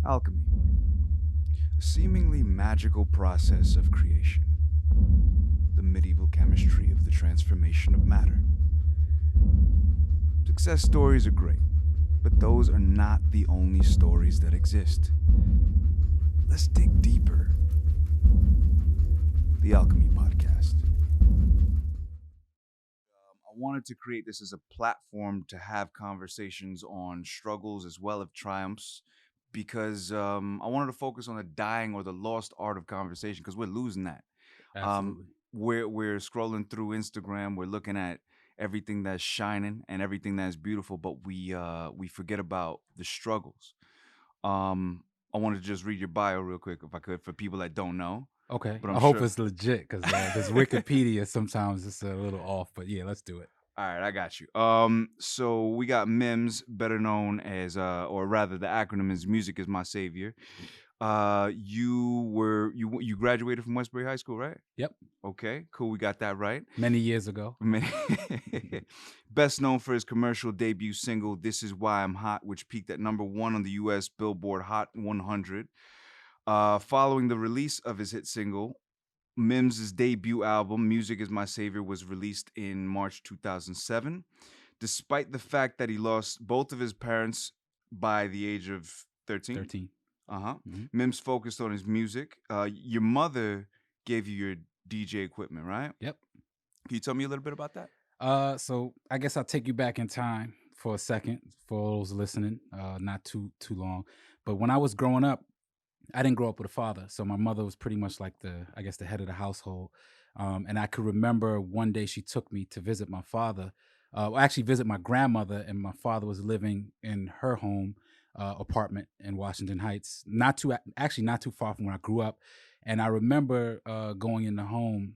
Alchemy, a seemingly magical process of creation, the medieval chemistry of the transformation of matter. Success stories are great, but those are not the only stories that exist. Let's dig deeper. The Alchemy Podcast. I wanted to create this as a platform to have conversations on struggles as well as triumphs because I wanted to focus on the dying or the lost art of conversation because we're losing that. Um, Absolutely. we're scrolling through Instagram, we're looking at everything that's shining and everything that's beautiful, but we forget about the struggles. Um, I wanted to just read your bio real quick if I could for people that don't know, Okay. but I'm I hope sure. it's legit because this Wikipedia sometimes it's a little off, but yeah, let's do it. All right, I got you. So we got Mims, better known as, or rather, the acronym is Music is My Savior. You graduated from Westbury High School, right? Yep. Okay, cool. We got that right. Many years ago. Man- Best known for his commercial debut single "This Is Why I'm Hot," which peaked at #1 on the U.S. Billboard Hot 100. Following the release of his hit single, Mims' debut album, Music is My Savior, was released in March 2007. Despite the fact that he lost both of his parents by the age of 13, 13. uh-huh, hmm Mims focused on his music. Your mother gave you your DJ equipment, right? Yep. Can you tell me a little bit about that? So I guess I'll take you back in time for a second for those listening. Not too long. But when I was growing up, I didn't grow up with a father. So my mother was pretty much like the head of the household. And I could remember one day she took me to visit my father, well, actually visit my grandmother, and my father was living in her home apartment in Washington Heights, actually not too far from where I grew up. And I remember going in the home.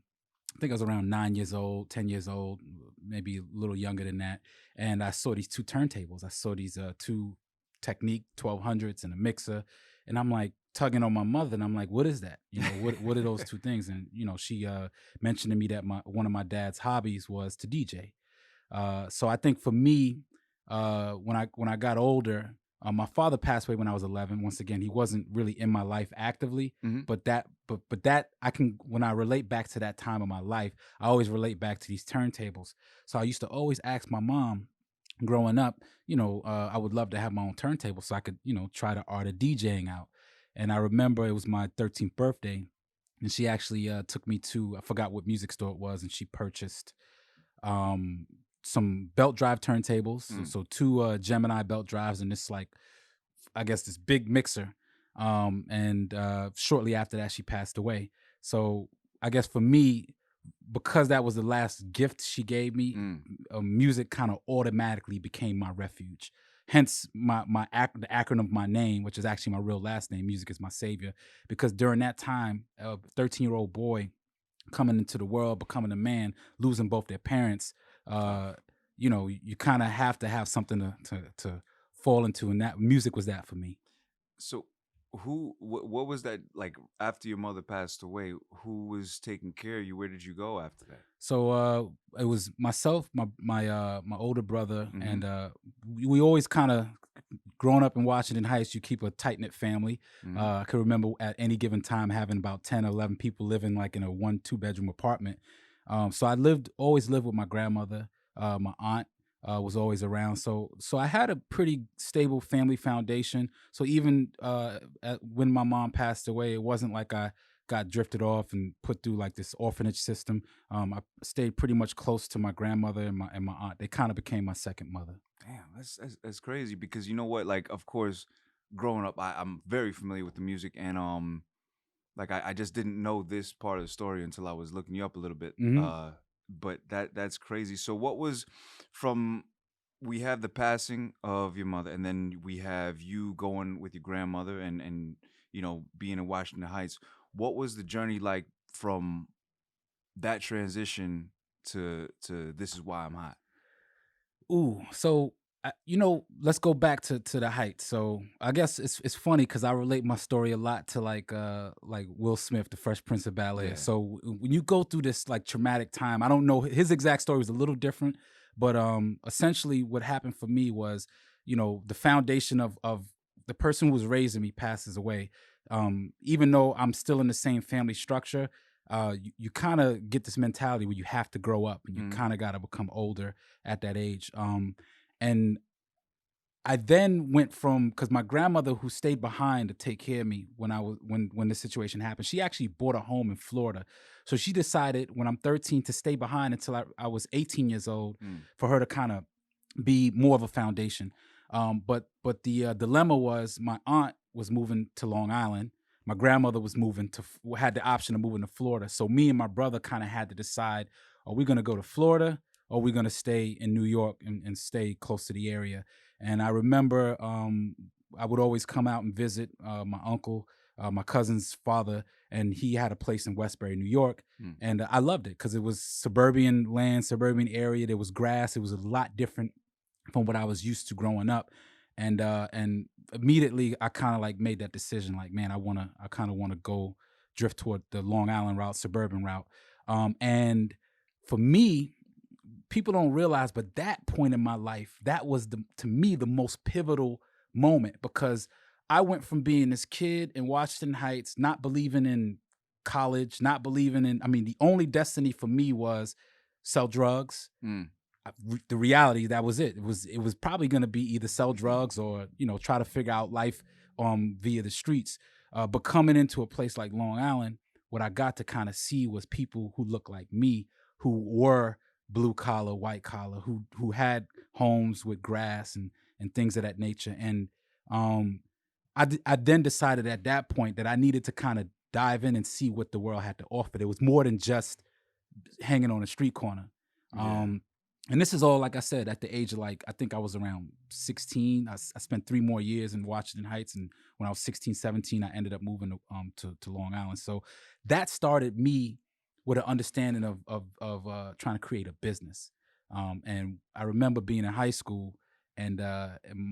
I think I was around 9 years old, 10 years old, maybe a little younger than that. And I saw these two turntables. I saw these two Technique 1200s and a mixer. And I'm like tugging on my mother. And I'm like, what is that? What are those two things? And, she mentioned to me that one of my dad's hobbies was to DJ. So I think for me, when I got older, my father passed away when I was 11. Once again, he wasn't really in my life actively, Mm-hmm. but that I can, when I relate back to that time of my life, I always relate back to these turntables. So I used to always ask my mom growing up, I would love to have my own turntable so I could, try the art of DJing out. And I remember it was my 13th birthday, and she actually took me to, I forgot what music store it was, and she purchased um some belt drive turntables, Mm. so two Gemini belt drives, and this, like, I guess, this big mixer. And shortly after that she passed away. So I guess for me, because that was the last gift she gave me, Mm. music kind of automatically became my refuge. Hence the acronym of my name, which is actually my real last name. Music is my savior, because during that time, a 13-year-old boy coming into the world, becoming a man, losing both their parents, uh, Tough. you kind of have to have something to fall into, and that music was that for me. So, what was that like after your mother passed away? Who was taking care of you? Where did you go after that? So it was myself, my older brother, Mm-hmm. and we always kind of, growing up in Washington Heights, you keep a tight knit family. Mm-hmm. I can remember at any given time having about 10 or 11 people living like in a 1-2 bedroom apartment. So I always lived with my grandmother. My aunt was always around. So I had a pretty stable family foundation. So even when my mom passed away, it wasn't like I got drifted off and put through like this orphanage system. I stayed pretty much close to my grandmother and my aunt. They kind of became my second mother. Damn, that's crazy because you know what? Like, of course, growing up, I'm very familiar with the music, and like I just didn't know this part of the story until I was looking you up a little bit. hmm But that's crazy. So, what was from? We have the passing of your mother, and then we have you going with your grandmother, and being in Washington Heights. What was the journey like from that transition to this is why I'm hot? Ooh, so let's go back to the heights. So I guess it's funny because I relate my story a lot to like Will Smith, the Fresh Prince of Bel Air. Yeah. So when you go through this like traumatic time, I don't know, his exact story was a little different, but essentially what happened for me was, the foundation of the person who was raising me passes away, even though I'm still in the same family structure, you kind of get this mentality where you have to grow up and you Mhm. kind of got to become older at that age. And I then went from, because my grandmother who stayed behind to take care of me when I was when this situation happened, she actually bought a home in Florida. So she decided when I'm 13 to stay behind until I was 18 years old, Mm. for her to kind of be more of a foundation. But the dilemma was my aunt was moving to Long Island. My grandmother was moving to had the option of moving to Florida. So me and my brother kind of had to decide: are we going to go to Florida, or are we going to stay in New York and stay close to the area? And I remember I would always come out and visit my uncle, my cousin's father, and he had a place in Westbury, New York. Mm. And I loved it because it was suburban land, suburban area. There was grass. It was a lot different from what I was used to growing up. And immediately I kind of like made that decision, like, man, I kind of want to go drift toward the Long Island route, suburban route. And for me, people don't realize, but that point in my life, that was to me the most pivotal moment, because I went from being this kid in Washington Heights, not believing in college, not believing in, I mean, the only destiny for me was sell drugs. Mm. The reality, that was it. It was probably going to be either sell drugs or try to figure out life via the streets. But coming into a place like Long Island, what I got to kind of see was people who looked like me, who were blue collar, white collar, who had homes with grass and things of that nature. And um, I then decided at that point that I needed to kind of dive in and see what the world had to offer. There was more than just hanging on a street corner. Yeah. And this is all, like I said, at the age of, like, I think I was around 16. I spent 3 more years in Washington Heights. And when I was 16, 17, I ended up moving to Long Island. So that started me with an understanding of trying to create a business. And I remember being in high school, and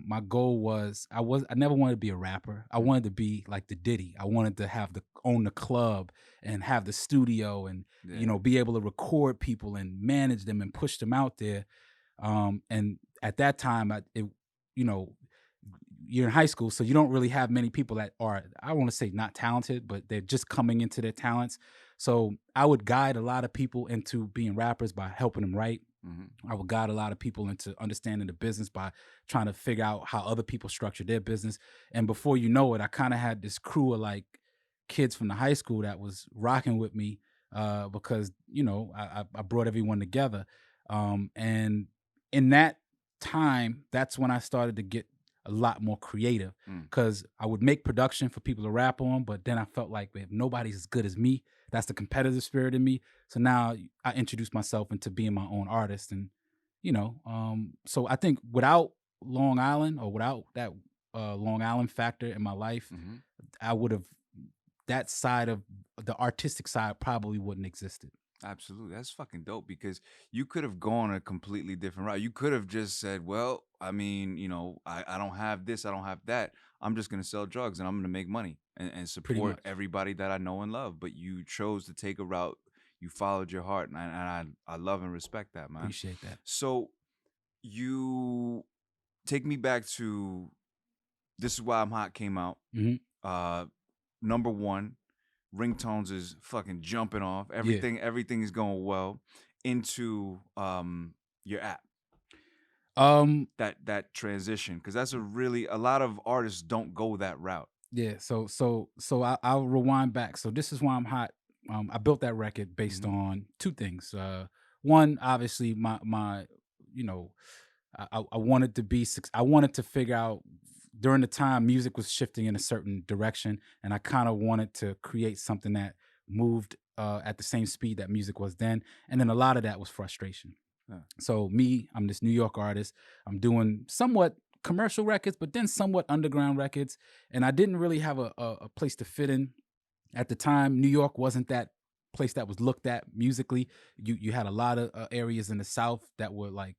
my goal was, I never wanted to be a rapper. I Mm. wanted to be like the Diddy. I wanted to own the club and have the studio and Yeah. be able to record people and manage them and push them out there. And at that time, you know, you're in high school, so you don't really have many people that are, I want to say, not talented, but they're just coming into their talents. So I would guide a lot of people into being rappers by helping them write. Mhm. I would guide a lot of people into understanding the business by trying to figure out how other people structure their business. And before you know it, I kind of had this crew of like kids from the high school that was rocking with me, because I brought everyone together. And in that time, that's when I started to get a lot more creative, Mm. because I would make production for people to rap on, but then I felt like, if nobody's as good as me, that's the competitive spirit in me. So now I introduced myself into being my own artist. And so I think without Long Island, or without that Long Island factor in my life, Mhm. I would have, that side of the artistic side probably wouldn't existed. Absolutely. That's fucking dope because you could have gone a completely different route. You could have just said, well, I mean, I don't have this, I don't have that. I'm just going to sell drugs and I'm going to make money and Pretty support much. everybody that I know and love. But you chose to take a route. You followed your heart. And I love and respect that, man. Appreciate that. So you take me back to This Is Why I'm Hot came out. Hmm. Uh, number one, ringtones is fucking jumping off. Yeah. Everything is going well into your app. That transition, because that's a lot of artists don't go that route. Yeah. I'll rewind back. So This Is Why I'm Hot. I built that record based Mhm. on two things. One, obviously, my you know, I wanted to I wanted to figure out, during the time music was shifting in a certain direction, and I kind of wanted to create something that moved at the same speed that music was then. And then a lot of that was frustration. Yeah. So me, I'm this New York artist. I'm doing somewhat commercial records, but then somewhat underground records, and I didn't really have a place to fit in at the time. New York wasn't that place that was looked at musically. You had a lot of areas in the South that were like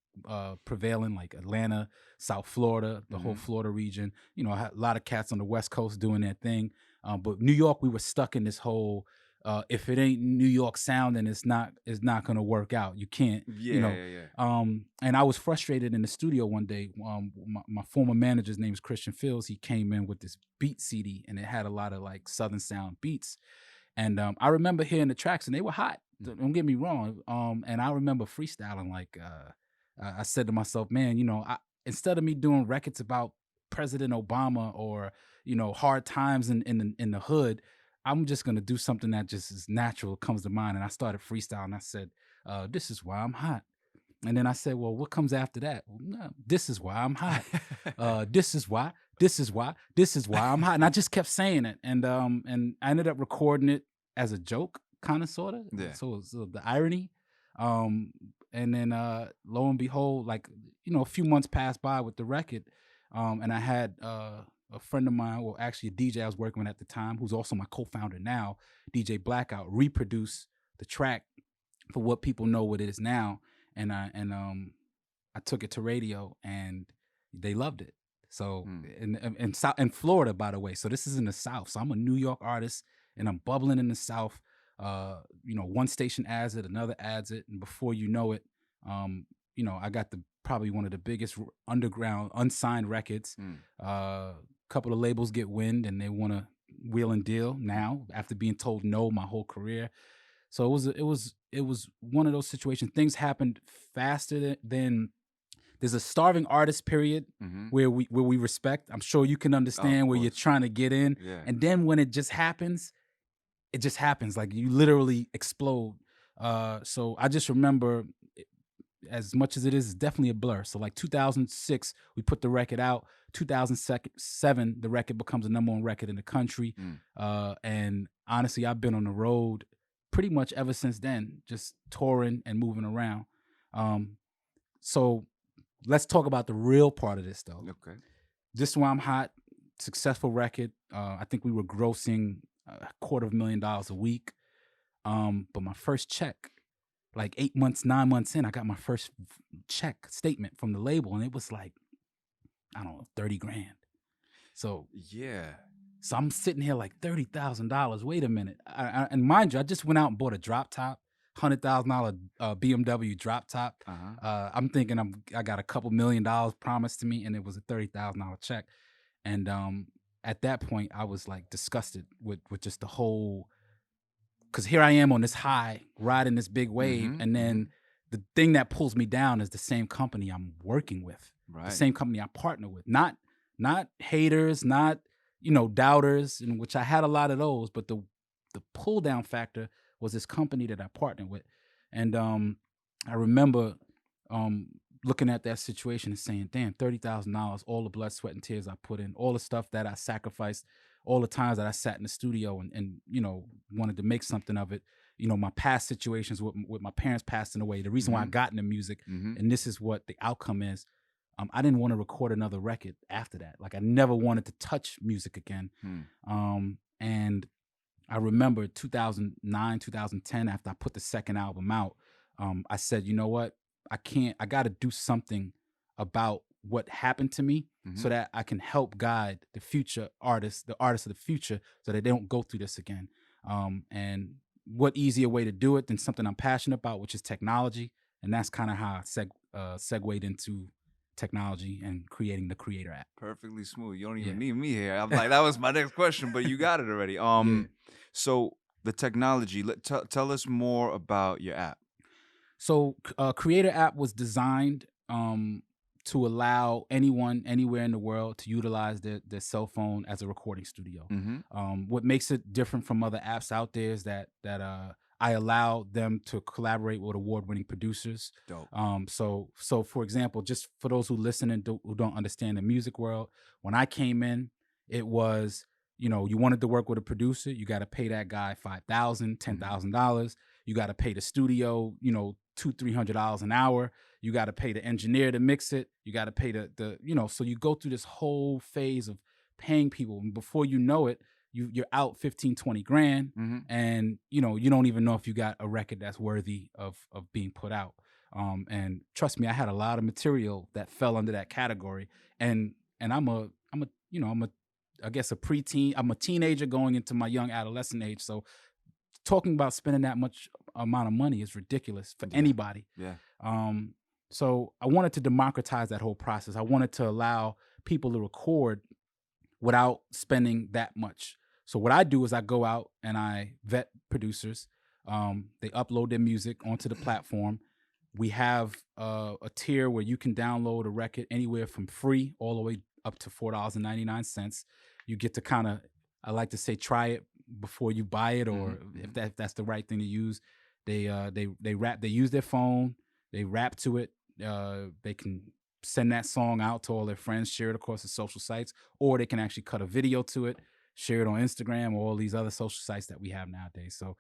prevailing, like Atlanta, South Florida, the whole Mhm. Florida region. I had a lot of cats on the West Coast doing their thing. But New York, we were stuck in this whole if it ain't New York sound, then it's not gonna work out. You can't, you Yeah, know. yeah, yeah. And I was frustrated in the studio one day. My former manager's name is Christian Fields. He came in with this beat CD, and it had a lot of like Southern sound beats. And I remember hearing the tracks, and they were hot. Don't get me wrong. And I remember freestyling. Like I said to myself, man, instead of me doing records about President Obama or hard times in the hood, I'm just gonna do something that just is natural, comes to mind. And I started freestyling. I said, "This is why I'm hot." And then I said, "Well, what comes after that?" Well, no, this is why I'm hot. This is why. This is why. This is why I'm hot. And I just kept saying it, and I ended up recording it as a joke, kind of, sort of. Yeah. So the irony. Um, and then lo and behold, like a few months passed by with the record, and I had a friend of mine, well, actually a DJ I was working with at the time, who's also my co-founder now, DJ Blackout, reproduce the track for what people know what it is now. And I took it to radio, and they loved it. So in Florida, by the way. So this is in the South. So I'm a New York artist, and I'm bubbling in the South. One station adds it, another adds it, and before you know it, I got probably one of the biggest underground unsigned records. Couple of labels get wind, and they want to wheel and deal now after being told no my whole career. So it was one of those situations. Things happened faster than there's a starving artist period where we respect. I'm sure you can understand where you're trying to get in. Yeah. And then when it just happens. Like you literally explode. So I just remember, as much as it is, it's definitely a blur. So like 2006, we put the record out. 2007, the record becomes the #1 record in the country. And honestly, I've been on the road pretty much ever since then, just touring and moving around. So let's talk about the real part of this, though. Okay. This is why I'm hot. Successful record. I think we were grossing $250,000 a week. But my first check, like 8 months, 9 months in, I got my first check statement from the label, and it was like, I don't know, 30 grand. So yeah. So I'm sitting here like $30,000. Wait a minute. And mind you, I just went out and bought a drop top, $100,000 BMW drop top. I'm thinking I got a couple $1 million promised to me, and it was a $30,000 check. And at that point, I was like disgusted with just the whole, because here I am on this high, riding this big wave, and then the thing that pulls me down is the same company I'm working with, the same company I partner with. Not haters, not doubters, in which I had a lot of those, but the pull down factor was this company that I partnered with. And I remember looking at that situation and saying, damn, $30,000, all the blood, sweat, and tears I put in, all the stuff that I sacrificed, all the times that I sat in the studio and wanted to make something of it. My past situations with my parents passing away, the reason why I got into music, and this is what the outcome is. I didn't want to record another record after that. Like, I never wanted to touch music again. And I remember 2009, 2010, after I put the second album out, I said, you know what? I got to do something about what happened to me so that I can help guide the future artists, the artists of the future, so that they don't go through this again. And what easier way to do it than something I'm passionate about, which is technology. And that's kind of how I segued into technology and creating the Creator app. Perfectly smooth. You don't even need me here. I'm like, that was my next question, but you got it already. So the technology, tell us more about your app. So Creator app was designed to allow anyone anywhere in the world to utilize their cell phone as a recording studio. What makes it different from other apps out there is that I allow them to collaborate with award-winning producers. Dope. So for example, just for those who listen and who don't understand the music world, when I came in, it was, you wanted to work with a producer, you got to pay that guy $5,000, $10,000. You got to pay the studio, $200-$300 an hour. You got to pay the engineer to mix it. You got to pay the so you go through this whole phase of paying people, and before you know it, you're out 15-20 grand, and you don't even know if you got a record that's worthy of being put out. And trust me, I had a lot of material that fell under that category, and I'm a I guess a preteen. I'm a teenager going into my young adolescent age, so talking about spending that much amount of money is ridiculous for Yeah. anybody. Yeah. Um, so I wanted to democratize that whole process. I wanted to allow people to record without spending that much. So what I do is I go out and I vet producers. They upload their music onto the platform. We have a tier where you can download a record anywhere from free all the way up to $4.99. You get to kind of, I like to say, try it before you buy it, or if that's the right thing to use. They use their phone, they rap to it. They can send that song out to all their friends, share it across the social sites, or they can actually cut a video to it, share it on Instagram or all these other social sites that we have nowadays. So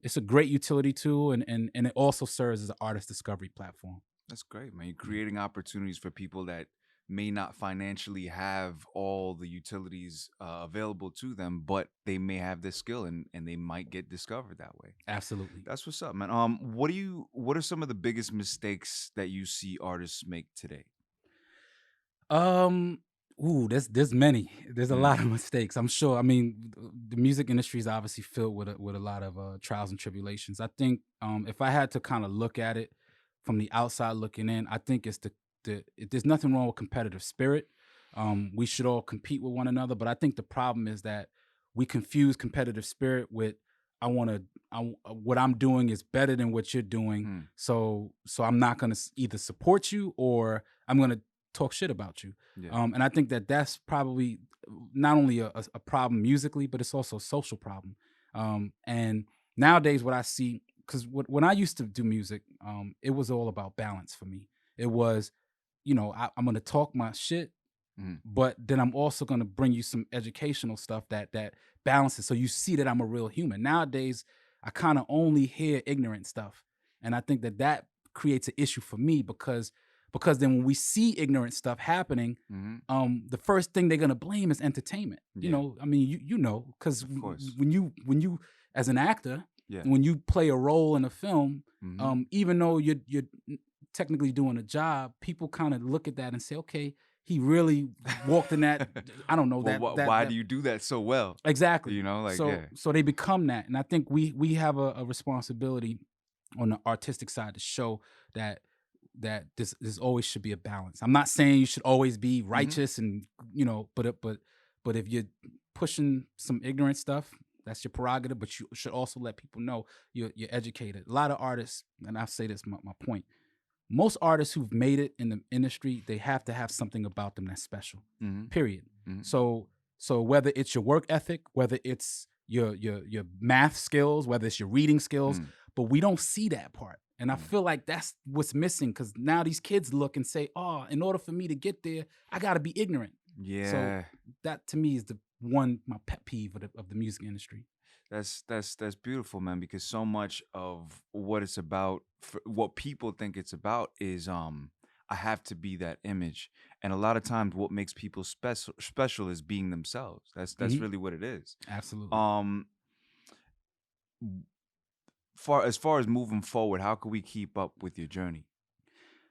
it's a great utility tool, and it also serves as an artist discovery platform. That's great, man. You're creating opportunities for people that may not financially have all the utilities available to them, but they may have this skill and they might get discovered that way. Absolutely. That's what's up, man. What are some of the biggest mistakes that you see artists make today? Um, there's many. There's a lot Mm, of mistakes. I'm sure. I mean, the music industry is obviously filled with a lot of trials and tribulations. I think if I had to kind of look at it from the outside looking in, I think it's there's nothing wrong with competitive spirit. We should all compete with one another, but I think the problem is that we confuse competitive spirit with I want to. What I'm doing is better than what you're doing, mm, so I'm not going to either support you or I'm going to talk shit about you. yeah. And I think that that's probably not only a problem musically, but it's also a social problem. And nowadays, what I see, because when I used to do music, it was all about balance for me. It was, I'm going to talk my shit, Mm, but then I'm also going to bring you some educational stuff that balances, so you see that I'm a real human. Nowadays, I kind of only hear ignorant stuff, and I think that creates an issue for me because then when we see ignorant stuff happening, hmm. the first thing they're going to blame is entertainment. Yeah, I mean, because of course. when you as an actor, Yeah. when you play a role in a film, Hmm. even though you're technically doing a job, people kind of look at that and say, okay, he really walked in that. I don't know Well, why do you do that so well? exactly. Like, So yeah. so they become that, and I think we have a responsibility on the artistic side to show that this always should be a balance. I'm not saying you should always be Hmm. righteous and but if you're pushing some ignorant stuff, that's your prerogative. But you should also let people know you're educated. A lot of artists, and I say this my point. Most artists who've made it in the industry, they have to have something about them that's special. Hmm. Period. Hmm. So whether it's your work ethic, whether it's your math skills, whether it's your reading skills, Mm, but we don't see that part. And I mm. feel like that's what's missing, because now these kids look and say, "Oh, in order for me to get there, I got to be ignorant." So Yeah. that to me is my pet peeve of the music industry. That's beautiful, man, because so much of what it's about, what people think it's about is I have to be that image. And a lot of times what makes people special is being themselves. That's Mhm. really what it is. Absolutely. Um far as moving forward, how can we keep up with your journey?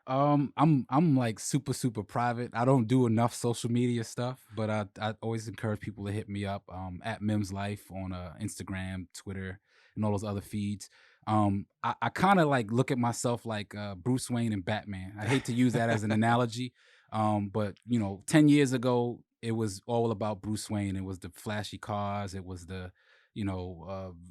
I'm like super private. I don't do enough social media stuff, but I always encourage people to hit me up at Mims Life on Instagram, Twitter, and all those other feeds. I kind of like look at myself like Bruce Wayne and Batman. I hate to use that as an analogy, but 10 years ago it was all about Bruce Wayne. It was the flashy cars. It was the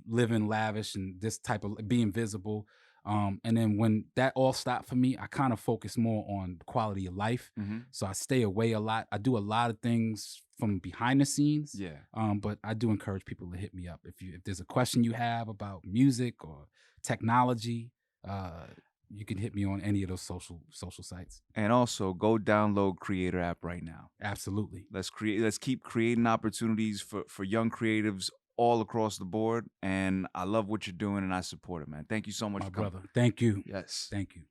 living lavish and this type of being visible. And then when that all stopped for me, I kind of focus more on quality of life. Hmm. So I stay away a lot. I do a lot of things from behind the scenes. Yeah. But I do encourage people to hit me up if there's a question you have about music or technology. You can hit me on any of those social sites. And also go download Creator app right now. Absolutely, Let's keep creating opportunities for young creatives all across the board. And I love what you're doing and I support it, man. Thank you so much my for coming. brother. Thank you. Yes. Thank you.